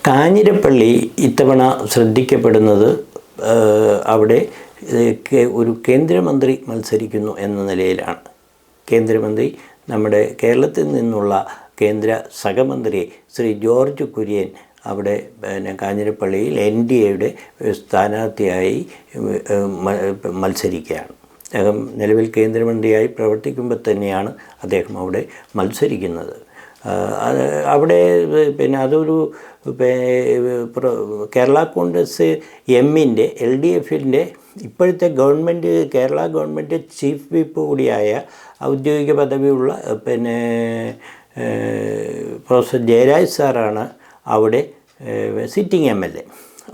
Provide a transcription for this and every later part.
കാഞ്ഞിരപ്പള്ളി ഇത്തവണ ശ്രദ്ധിക്കപ്പെടുന്നത് അവിടെ ഒരു കേന്ദ്രമന്ത്രി മത്സരിക്കുന്നു എന്ന നിലയിലാണ്. കേന്ദ്രമന്ത്രി നമ്മുടെ കേരളത്തിൽ നിന്നുള്ള കേന്ദ്ര സഹമന്ത്രി ശ്രീ ജോർജ് കുര്യൻ അവിടെ കാഞ്ഞിരപ്പള്ളിയിൽ NDAയുടെ സ്ഥാനാർത്ഥിയായി മത്സരിക്കുകയാണ്. അദ്ദേഹം നിലവിൽ കേന്ദ്രമന്ത്രിയായി പ്രവർത്തിക്കുമ്പോൾ തന്നെയാണ് അദ്ദേഹം അവിടെ മത്സരിക്കുന്നത്. അവിടെ അതൊരു കേരള കോൺഗ്രസ് എമ്മിൻ്റെ LDFൻ്റെ ഇപ്പോഴത്തെ government Kerala government chief whip കൂടിയായ ഔദ്യോഗിക പദവിയുള്ള പ്രൊഫസർ ജയരാജ് സാറാണ് അവിടെ സിറ്റിംഗ് MLA.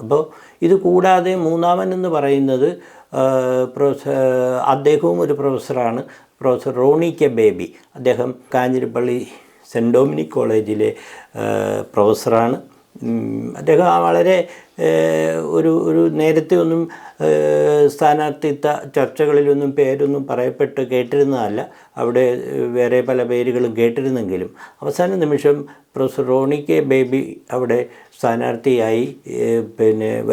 അപ്പോൾ ഇത് കൂടാതെ മൂന്നാമനെന്ന് പറയുന്നത് അദ്ദേഹവും ഒരു പ്രൊഫസറാണ്, പ്രൊഫസർ റോണി കെ ബേബി. അദ്ദേഹം കാഞ്ഞിരപ്പള്ളി സെൻറ്റ് ഡൊമിനിക് കോളേജിലെ പ്രൊഫസറാണ്. അദ്ദേഹം വളരെ ഒരു നേരത്തെ ഒന്നും സ്ഥാനാർത്ഥിത്വ ചർച്ചകളിലൊന്നും പേരൊന്നും പറയപ്പെട്ട് കേട്ടിരുന്നതല്ല. അവിടെ വേറെ പല പേരുകളും കേട്ടിരുന്നെങ്കിലും അവസാന നിമിഷം പ്രൊഫസർ റോണി കെ ബേബി അവിടെ സ്ഥാനാർത്ഥിയായി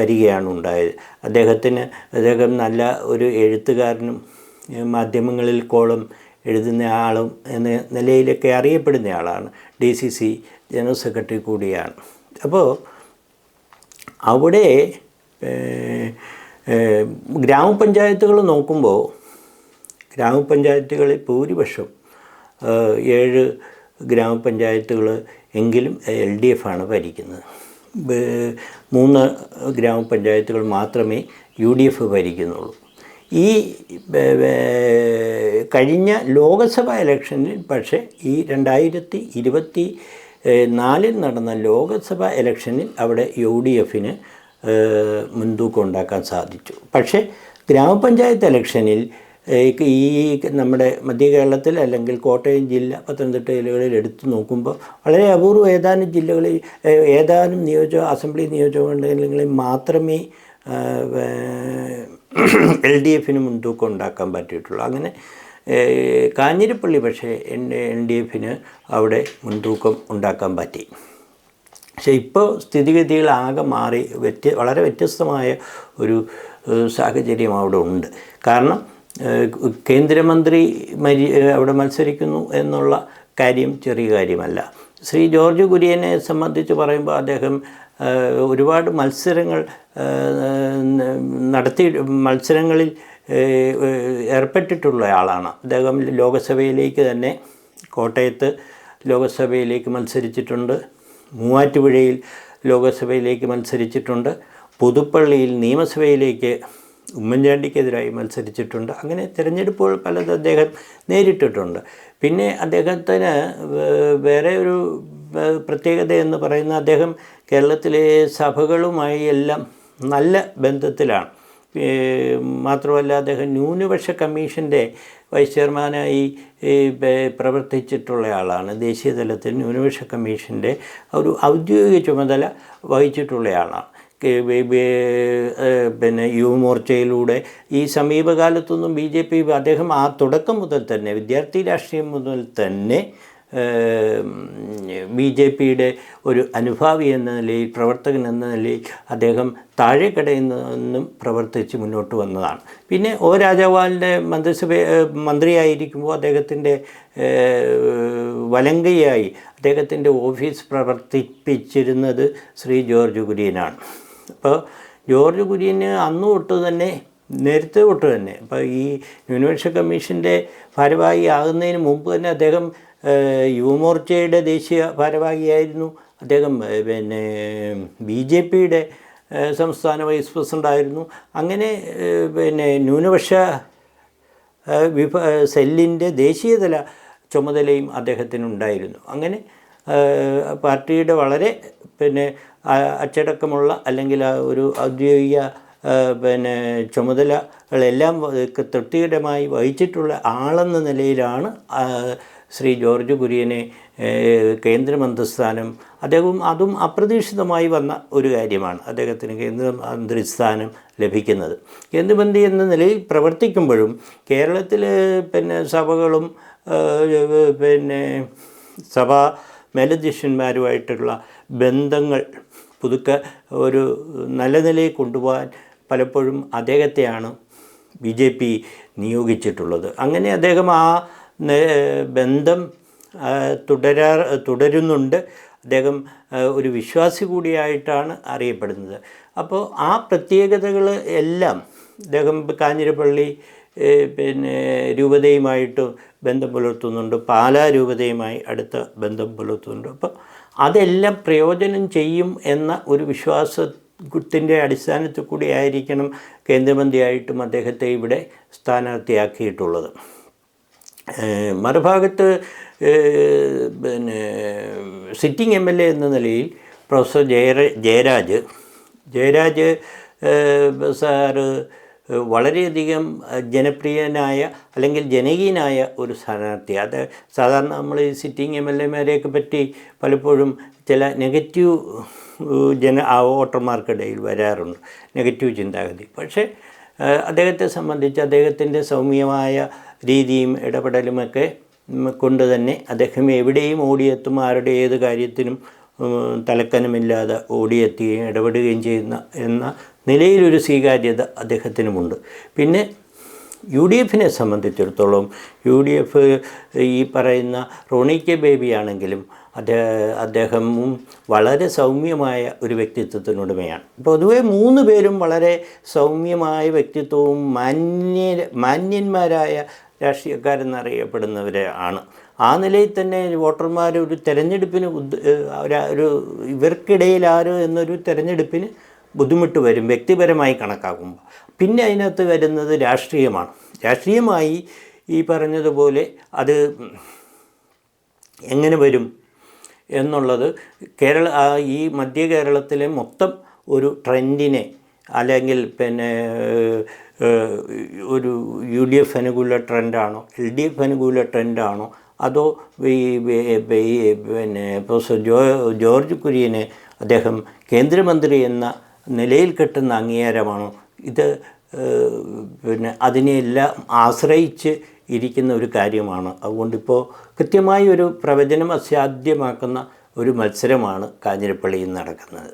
വരികയാണ് ഉണ്ടായത്. അദ്ദേഹം നല്ല ഒരു എഴുത്തുകാരനും മാധ്യമങ്ങളിൽ കോളം എഴുതുന്ന ആളും എന്ന നിലയിലൊക്കെ അറിയപ്പെടുന്ന ആളാണ്. DCC ജനറൽ സെക്രട്ടറി കൂടിയാണ്. അപ്പോൾ അവിടെ ഗ്രാമപഞ്ചായത്തുകൾ നോക്കുമ്പോൾ ഗ്രാമപഞ്ചായത്തുകളിൽ ഭൂരിപക്ഷം 7 ഗ്രാമപഞ്ചായത്തുകൾ എങ്കിലും LDF ആണ് ഭരിക്കുന്നത്. 3 ഗ്രാമപഞ്ചായത്തുകൾ മാത്രമേ UDF ഭരിക്കുന്നുള്ളൂ. ഈ കഴിഞ്ഞ ലോക്സഭാ ഇലക്ഷനിൽ പക്ഷേ ഈ 2024 നടന്ന ലോക്സഭാ ഇലക്ഷനിൽ അവിടെ UDFന് മുൻതൂക്കം ഉണ്ടാക്കാൻ സാധിച്ചു. പക്ഷേ ഗ്രാമപഞ്ചായത്ത് ഇലക്ഷനിൽ ഈ നമ്മുടെ മധ്യ കേരളത്തിൽ അല്ലെങ്കിൽ കോട്ടയം ജില്ല, പത്തനംതിട്ട ജില്ലകളിൽ എടുത്തു നോക്കുമ്പോൾ വളരെ അപൂർവം ഏതാനും ജില്ലകളിൽ ഏതാനും അസംബ്ലി നിയോജകമണ്ഡലങ്ങളിൽ മാത്രമേ LDFന് മുൻതൂക്കം ഉണ്ടാക്കാൻ പറ്റിയിട്ടുള്ളൂ. അങ്ങനെ കാഞ്ഞിരപ്പള്ളി പക്ഷേ NDFന് അവിടെ മുൻതൂക്കം ഉണ്ടാക്കാൻ പറ്റി. പക്ഷേ ഇപ്പോൾ സ്ഥിതിഗതികൾ ആകെ മാറി വളരെ വ്യത്യസ്തമായ ഒരു സാഹചര്യം അവിടെ ഉണ്ട്. കാരണം കേന്ദ്രമന്ത്രി അവിടെ മത്സരിക്കുന്നു എന്നുള്ള കാര്യം ചെറിയ കാര്യമല്ല. ശ്രീ ജോർജ് കുര്യനെ സംബന്ധിച്ച് പറയുമ്പോൾ അദ്ദേഹം ഒരുപാട് മത്സരങ്ങളിൽ ഏർപ്പെട്ടിട്ടുള്ള ആളാണ്. അദ്ദേഹം ലോകസഭയിലേക്ക് തന്നെ കോട്ടയത്ത് ലോകസഭയിലേക്ക് മത്സരിച്ചിട്ടുണ്ട്, മൂവാറ്റുപുഴയിൽ ലോകസഭയിലേക്ക് മത്സരിച്ചിട്ടുണ്ട്, പുതുപ്പള്ളിയിൽ നിയമസഭയിലേക്ക് ഉമ്മൻചാണ്ടിക്കെതിരായി മത്സരിച്ചിട്ടുണ്ട്. അങ്ങനെ തിരഞ്ഞെടുപ്പുകൾ പലത് അദ്ദേഹം നേരിട്ടിട്ടുണ്ട്. പിന്നെ അദ്ദേഹത്തിന് വേറെ ഒരു പ്രത്യേകത എന്ന് പറയുന്ന അദ്ദേഹം കേരളത്തിലെ സഭകളുമായി എല്ലാം നല്ല ബന്ധത്തിലാണ്. മാത്രമല്ല അദ്ദേഹം ന്യൂനപക്ഷ കമ്മീഷൻ്റെ വൈസ് ചെയർമാനായി പ്രവർത്തിച്ചിട്ടുള്ള ആളാണ്. ദേശീയ തലത്തിൽ ന്യൂനപക്ഷ കമ്മീഷൻ്റെ ഒരു ഔദ്യോഗിക ചുമതല വഹിച്ചിട്ടുള്ള ആളാണ്. യുവമോർച്ചയിലൂടെ ഈ സമീപകാലത്തൊന്നും BJP അദ്ദേഹം ആ തുടക്കം മുതൽ തന്നെ വിദ്യാർത്ഥി രാഷ്ട്രീയം മുതൽ തന്നെ BJPയുടെ ഒരു അനുഭാവി എന്ന നിലയിൽ, പ്രവർത്തകൻ എന്ന നിലയിൽ അദ്ദേഹം താഴെക്കടയിൽ നിന്നും പ്രവർത്തിച്ച് മുന്നോട്ട് വന്നതാണ്. പിന്നെ രാജഗോപാലിൻ്റെ മന്ത്രിയായിരിക്കുമ്പോൾ അദ്ദേഹത്തിൻ്റെ വലങ്കയായി അദ്ദേഹത്തിൻ്റെ ഓഫീസ് പ്രവർത്തിപ്പിച്ചിരുന്നത് ശ്രീ ജോർജ് കുര്യനാണ്. അപ്പോൾ ജോർജ് കുര്യന് നേരത്തെ തൊട്ട് തന്നെ അപ്പോൾ ഈ ന്യൂനപക്ഷ കമ്മീഷൻ്റെ ഭാരവാഹി ആകുന്നതിന് മുമ്പ് തന്നെ അദ്ദേഹം യുവമോർച്ചയുടെ ദേശീയ ഭാരവാഹിയായിരുന്നു. അദ്ദേഹം BJPയുടെ സംസ്ഥാന വൈസ് പ്രസിഡൻ്റായിരുന്നു. അങ്ങനെ ന്യൂനപക്ഷ സെല്ലിൻ്റെ ദേശീയതല ചുമതലയും അദ്ദേഹത്തിനുണ്ടായിരുന്നു. അങ്ങനെ പാർട്ടിയുടെ വളരെ അച്ചടക്കമുള്ള അല്ലെങ്കിൽ ഒരു ഔദ്യോഗിക ചുമതലകളെല്ലാം തൃപ്തികരമായി വഹിച്ചിട്ടുള്ള ആളെന്ന നിലയിലാണ് ശ്രീ ജോർജ് കുര്യനെ കേന്ദ്രമന്ത്രിസ്ഥാനം അതും അപ്രതീക്ഷിതമായി വന്ന ഒരു കാര്യമാണ് അദ്ദേഹത്തിന് കേന്ദ്രമന്ത്രിസ്ഥാനം ലഭിക്കുന്നത്. കേന്ദ്രമന്ത്രി എന്ന നിലയിൽ പ്രവർത്തിക്കുമ്പോഴും കേരളത്തിൽ സഭകളും സഭാ മേലധ്യക്ഷന്മാരുമായിട്ടുള്ള ബന്ധങ്ങൾ ഒരു നല്ല നിലയിൽ കൊണ്ടുപോകാൻ പലപ്പോഴും അദ്ദേഹത്തെയാണ് BJP നിയോഗിച്ചിട്ടുള്ളത്. അങ്ങനെ അദ്ദേഹം ആ ബന്ധം തുടരുന്നുണ്ട്. അദ്ദേഹം ഒരു വിശ്വാസി കൂടിയായിട്ടാണ് അറിയപ്പെടുന്നത്. അപ്പോൾ ആ പ്രത്യേകതകൾ എല്ലാം അദ്ദേഹം കാഞ്ഞിരപ്പള്ളി രൂപതയുമായിട്ട് ബന്ധം പുലർത്തുന്നുണ്ട്, പാലാ രൂപതയുമായി അടുത്ത ബന്ധം പുലർത്തുന്നുണ്ട്. അപ്പോൾ അതെല്ലാം പ്രയോജനം ചെയ്യും എന്ന ഒരു വിശ്വാസത്തിൻ്റെ അടിസ്ഥാനത്തിൽ കൂടി ആയിരിക്കണം കേന്ദ്രമന്ത്രിയായിട്ടും അദ്ദേഹത്തെ ഇവിടെ സ്ഥാനാർത്ഥിയാക്കിയിട്ടുള്ളത്. മറുഭാഗത്ത് സിറ്റിംഗ് MLA എന്ന നിലയിൽ പ്രൊഫസർ ജയരാജ് സാറ് വളരെയധികം ജനപ്രിയനായ അല്ലെങ്കിൽ ജനകീയനായ ഒരു സ്ഥാനാർത്ഥി. അത് സാധാരണ നമ്മൾ ഈ സിറ്റിംഗ് MLAമാരെയൊക്കെ പറ്റി പലപ്പോഴും ചില നെഗറ്റീവ് വോട്ടർമാർക്കിടയിൽ വരാറുണ്ട്, നെഗറ്റീവ് ചിന്താഗതി. പക്ഷേ അദ്ദേഹത്തെ സംബന്ധിച്ച് അദ്ദേഹത്തിൻ്റെ സൗമ്യമായ രീതിയും ഇടപെടലുമൊക്കെ കൊണ്ട് തന്നെ അദ്ദേഹം എവിടെയും ഓടിയെത്തും, ആരുടെ ഏത് കാര്യത്തിനും തലക്കനമില്ലാതെ ഓടിയെത്തുകയും ഇടപെടുകയും ചെയ്യുന്ന എന്ന നിലയിലൊരു സ്വീകാര്യത അദ്ദേഹത്തിനുമുണ്ട്. പിന്നെ UDFനെ സംബന്ധിച്ചിടത്തോളം UDF ഈ പറയുന്ന റോണി കെ ബേബി ആണെങ്കിലും അദ്ദേഹവും വളരെ സൗമ്യമായ ഒരു വ്യക്തിത്വത്തിനുടമയാണ്. പൊതുവെ 3 പേരും വളരെ സൗമ്യമായ വ്യക്തിത്വവും മാന്യന്മാരായ രാഷ്ട്രീയക്കാരെന്നറിയപ്പെടുന്നവരാണ്. ആ നിലയിൽ തന്നെ വോട്ടർമാർ ഒരു തെരഞ്ഞെടുപ്പിന് ഇവർക്കിടയിൽ ആരോ എന്നൊരു തെരഞ്ഞെടുപ്പിന് ബുദ്ധിമുട്ട് വരും വ്യക്തിപരമായി കണക്കാക്കുമ്പോൾ. പിന്നെ അതിനകത്ത് വരുന്നത് രാഷ്ട്രീയമായി ഈ പറഞ്ഞതുപോലെ അത് എങ്ങനെ വരും എന്നുള്ളത് ഈ മധ്യ കേരളത്തിലെ മൊത്തം ഒരു ട്രെൻഡിനെ അല്ലെങ്കിൽ ഒരു UDF അനുകൂല ട്രെൻഡാണോ LDF അനുകൂല ട്രെൻഡാണോ അതോ പ്രൊഫസർ ജോർജ് കുര്യനെ അദ്ദേഹം കേന്ദ്രമന്ത്രി എന്ന നിലയിൽ കിട്ടുന്ന അംഗീകാരമാണോ, ഇത് അതിനെല്ലാം ആശ്രയിച്ച് ഇരിക്കുന്ന ഒരു കാര്യമാണ്. അതുകൊണ്ടിപ്പോൾ കൃത്യമായി ഒരു പ്രവചനം അസാധ്യമാക്കുന്ന ഒരു മത്സരമാണ് കാഞ്ഞിരപ്പള്ളിയിൽ നടക്കുന്നത്.